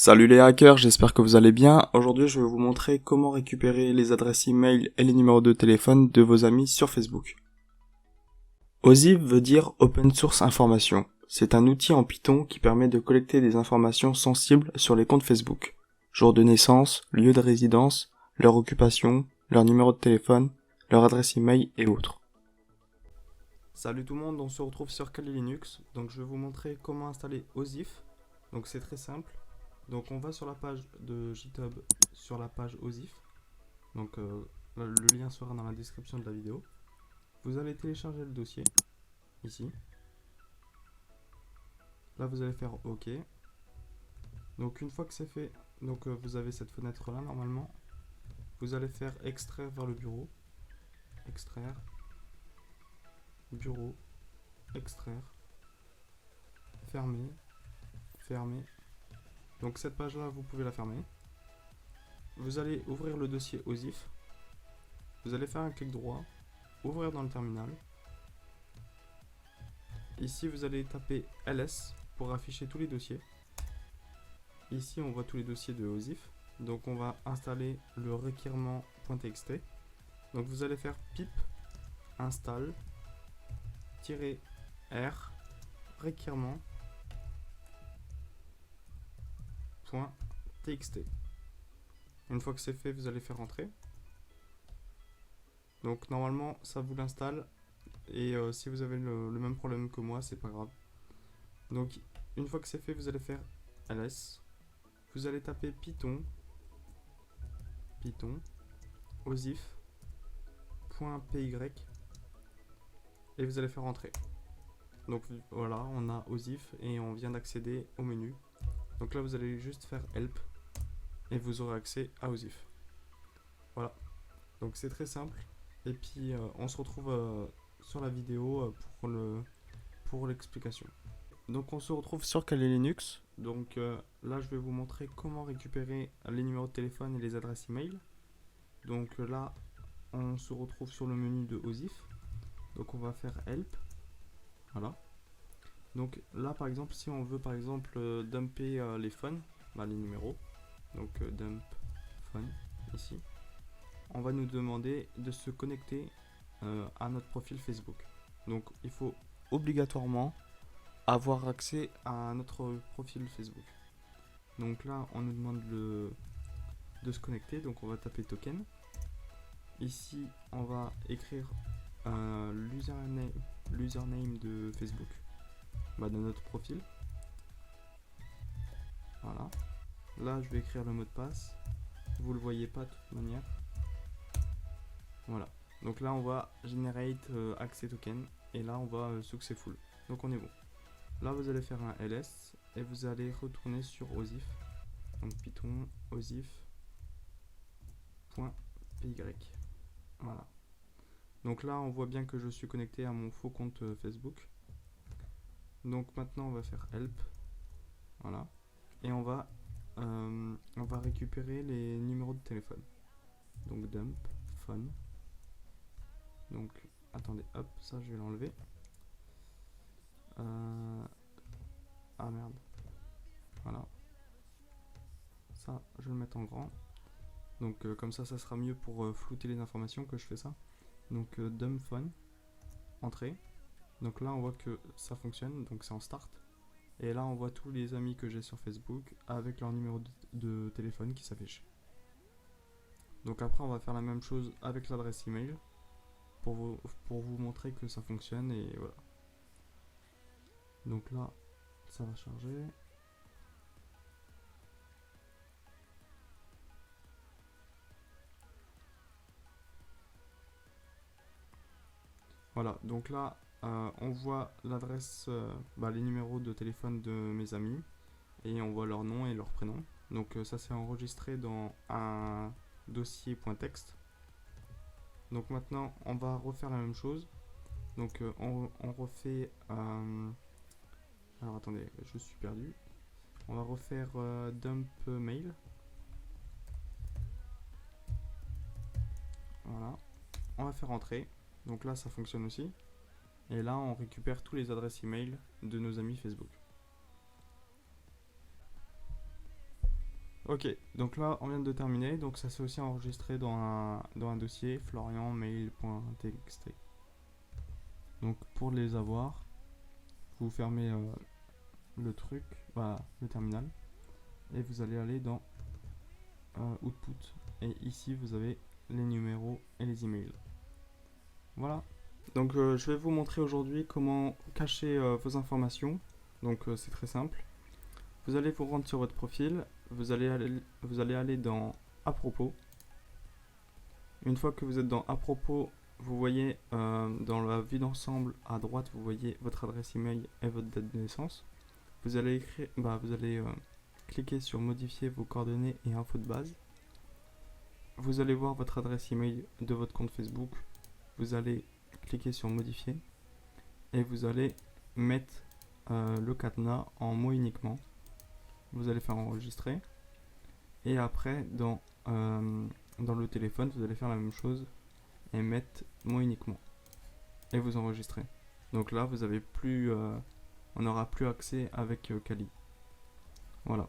Salut les hackers, j'espère que vous allez bien. Aujourd'hui, je vais vous montrer comment récupérer les adresses email et les numéros de téléphone de vos amis sur Facebook. OSIF veut dire Open Source Information. C'est un outil en Python qui permet de collecter des informations sensibles sur les comptes Facebook. Jour de naissance, lieu de résidence, leur occupation, leur numéro de téléphone, leur adresse email et autres. Salut tout le monde, on se retrouve sur Kali Linux. Donc je vais vous montrer comment installer OSIF. Donc c'est très simple. Donc on va sur la page de GitHub, sur la page OSIF. Donc le lien sera dans la description de la vidéo. Vous allez télécharger le dossier, ici. Là vous allez faire OK. Donc une fois que c'est fait, donc vous avez cette fenêtre là normalement. Vous allez faire extraire vers le bureau. Extraire. Bureau. Extraire. Fermer. Fermer. Donc cette page là vous pouvez la fermer. Vous allez ouvrir le dossier OSIF. Vous allez faire un clic droit, ouvrir dans le terminal. Ici vous allez taper ls pour afficher tous les dossiers. Ici on voit tous les dossiers de OSIF. Donc on va installer le requirement.txt. Donc vous allez faire pip install -r requirement.txt. Une fois que c'est fait, vous allez faire entrer. Donc normalement ça vous l'installe. Et si vous avez le même problème que moi, c'est pas grave. Donc une fois que c'est fait, vous allez faire ls. Vous allez taper python osif.py et vous allez faire entrer. Donc voilà, on a OSIF et on vient d'accéder au menu. Donc là vous allez juste faire help et vous aurez accès à OSIF. Voilà, donc c'est très simple. Et puis on se retrouve sur la vidéo pour l'explication. Donc on se retrouve sur Kali Linux. Donc là je vais vous montrer comment récupérer les numéros de téléphone et les adresses email. Donc là on se retrouve sur le menu de OSIF. Donc on va faire help. Voilà. Donc là par exemple si on veut par exemple dumper les phones, les numéros. Donc dump phone ici. On va nous demander de se connecter à notre profil Facebook. Donc il faut obligatoirement avoir accès à notre profil Facebook. Donc là on nous demande de se connecter, donc on va taper token. Ici on va écrire l'username de Facebook, de notre profil. Voilà. Là je vais écrire le mot de passe. Vous le voyez pas de toute manière. Voilà. Donc là on va generate access token et là on va successful. Donc on est bon. Là vous allez faire un ls et vous allez retourner sur OSIF. Donc python osif.py. Voilà. Donc là on voit bien que je suis connecté à mon faux compte Facebook. Donc maintenant on va faire help. Voilà. Et on va récupérer les numéros de téléphone. Donc dump phone. Donc attendez, hop, ça je vais l'enlever. Ah merde. Voilà. Ça je vais le mettre en grand. Donc comme ça sera mieux pour flouter les informations que je fais ça. Donc dump phone, entrée. Donc là on voit que ça fonctionne, donc c'est en start. Et là on voit tous les amis que j'ai sur Facebook avec leur numéro de téléphone qui s'affiche. Donc après on va faire la même chose avec l'adresse email pour vous montrer que ça fonctionne et voilà. Donc là ça va charger. Voilà, donc là on voit l'adresse, les numéros de téléphone de mes amis et on voit leur nom et leur prénom. Donc ça c'est enregistré dans un dossier .txt. Donc maintenant on va refaire la même chose. Donc on refait alors attendez, je suis perdu. On va refaire dump mail. Voilà. On va faire entrer. Donc là ça fonctionne aussi. Et là on récupère tous les adresses email de nos amis Facebook. Ok, donc là on vient de terminer, donc ça s'est aussi enregistré dans un dossier florianmail.txt. Donc pour les avoir, vous fermez le truc, voilà, le terminal, et vous allez aller dans Output, et ici vous avez les numéros et les emails. Voilà. Donc je vais vous montrer aujourd'hui comment cacher vos informations. Donc c'est très simple. Vous allez vous rendre sur votre profil, vous allez aller dans à propos. Une fois que vous êtes dans à propos, vous voyez dans la vue d'ensemble à droite, vous voyez votre adresse email et votre date de naissance. Vous allez cliquer sur modifier vos coordonnées et infos de base. Vous allez voir votre adresse email de votre compte Facebook. Vous allez cliquer sur modifier et vous allez mettre le cadenas en mots uniquement. Vous allez faire enregistrer et après dans le téléphone vous allez faire la même chose et mettre mots uniquement et vous enregistrez. Donc là vous avez plus on n'aura plus accès avec Kali. Voilà.